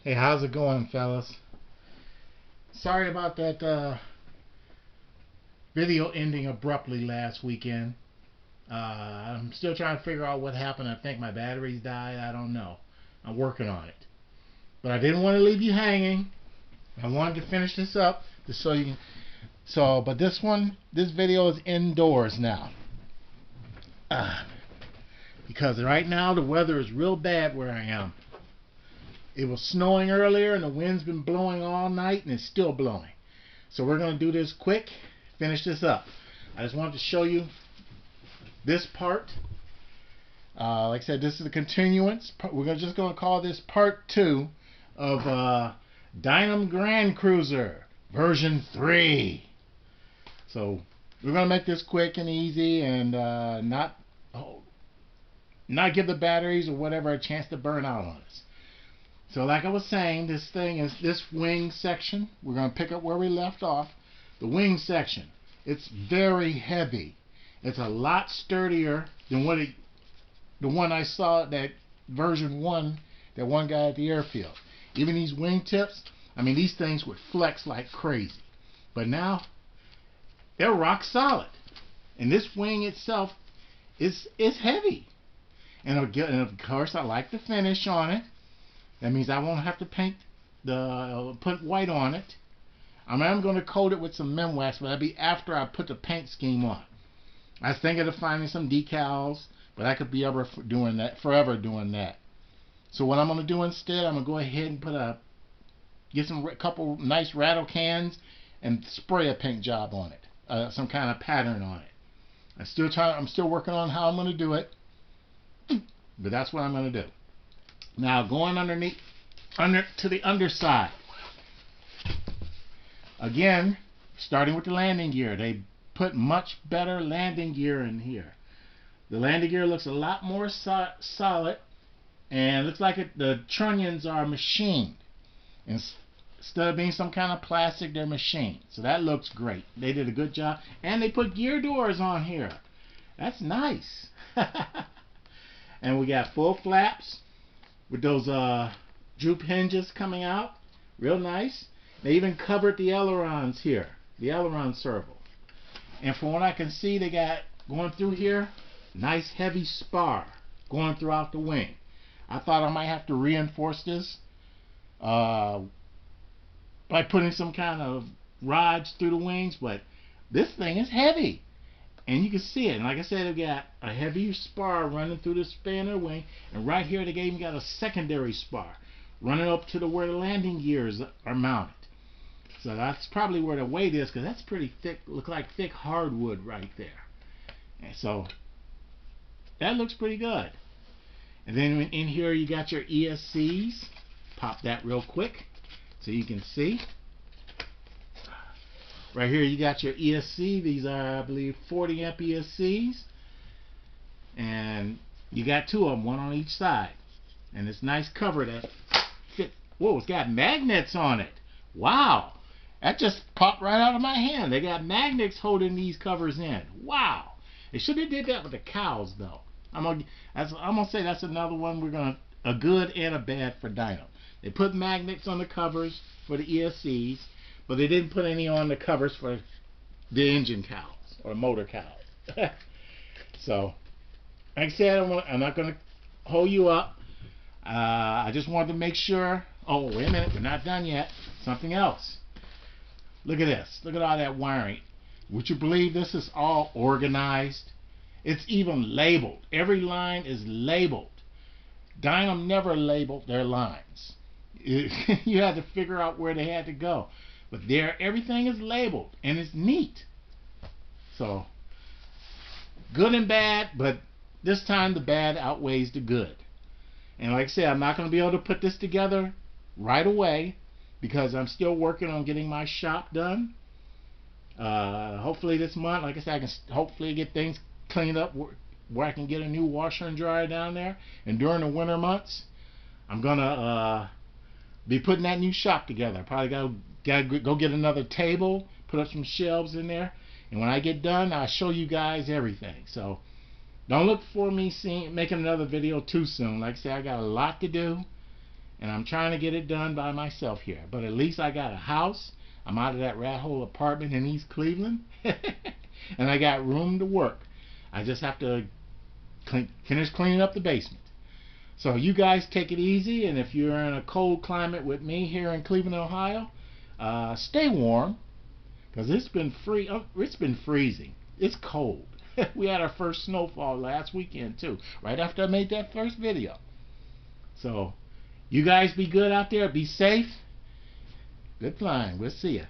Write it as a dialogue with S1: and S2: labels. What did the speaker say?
S1: Hey, how's it going, fellas? Sorry about that video ending abruptly last weekend. I'm still trying to figure out what happened. I think my batteries died. I don't know. I'm working on it. But I didn't want to leave you hanging. I wanted to finish this up just so you can. But this video is indoors now. Because right now the weather is real bad where I am. It was snowing earlier and the wind's been blowing all night and it's still blowing. So we're going to do this quick, finish this up. I just wanted to show you this part. Like I said, this is the continuance. We're just going to call this part 2 of Dynam Grand Cruiser version 3. So we're going to make this quick and easy and not give the batteries or whatever a chance to burn out on us. So like I was saying, this thing is this wing section. We're going to pick up where we left off. The wing section. It's very heavy. It's a lot sturdier than the one I saw, that version 1, that one guy at the airfield. Even these wing tips, I mean, these things would flex like crazy. But now, they're rock solid. And this wing itself is heavy. And of course, I like the finish on it. That means I won't have to put white on it. I mean, I'm going to coat it with some Minwax, but that'll be after I put the paint scheme on. I was thinking of finding some decals, but I could be forever doing that. So what I'm going to do instead, I'm going to go ahead and get a couple nice rattle cans and spray a paint job on it, some kind of pattern on it. I'm still working on how I'm going to do it, but that's what I'm going to do. Now going to the underside. Again, starting with the landing gear. They put much better landing gear in here. The landing gear looks a lot more solid, and it looks like the trunnions are machined. Instead of being some kind of plastic, they're machined. So that looks great. They did a good job. And they put gear doors on here. That's nice. And we got full flaps with those droop hinges coming out. Real nice. They even covered the ailerons here, the aileron serval. And from what I can see, they got going through here, nice heavy spar going throughout the wing. I thought I might have to reinforce this by putting some kind of rods through the wings, but this thing is heavy. And you can see it. And like I said, they've got a heavy spar running through the span of the wing. And right here, they even got a secondary spar running up to where the landing gears are mounted. So that's probably where the weight is, because that's pretty thick. Look like thick hardwood right there. And so that looks pretty good. And then in here, you got your ESCs. Pop that real quick so you can see. Right here you got your ESC. These are, I believe, 40 amp ESCs. And you got 2 of them, one on each side. And it's nice cover that fit. Whoa, it's got magnets on it. Wow. That just popped right out of my hand. They got magnets holding these covers in. Wow. They should have did that with the cows, though. I'm gonna say that's another one a good and a bad for Dynam. They put magnets on the covers for the ESCs, but they didn't put any on the covers for the engine cows or motor cows. So, like I said, I'm not going to hold you up. I just wanted to make sure. Oh, wait a minute. We're not done yet. Something else. Look at this. Look at all that wiring. Would you believe this is all organized? It's even labeled. Every line is labeled. Dynam never labeled their lines. You had to figure out where they had to go. But everything is labeled, and it's neat. So, good and bad, but this time the bad outweighs the good. And like I said, I'm not going to be able to put this together right away because I'm still working on getting my shop done. Hopefully this month, like I said, I can hopefully get things cleaned up where I can get a new washer and dryer down there. And during the winter months, I'm going to be putting that new shop together. Probably gotta go get another table, put up some shelves in there, and when I get done, I'll show you guys everything. So don't look for me making another video too soon. Like I said, I got a lot to do, And I'm trying to get it done by myself here. But at least I got a house. I'm out of that rat hole apartment in East Cleveland. And I got room to work. I just have to finish cleaning up the basement. So you guys take it easy. And if you're in a cold climate with me here in Cleveland, Ohio, stay warm. Because it's been freezing. It's cold. We had our first snowfall last weekend too. Right after I made that first video. So you guys be good out there. Be safe. Good flying. We'll see ya.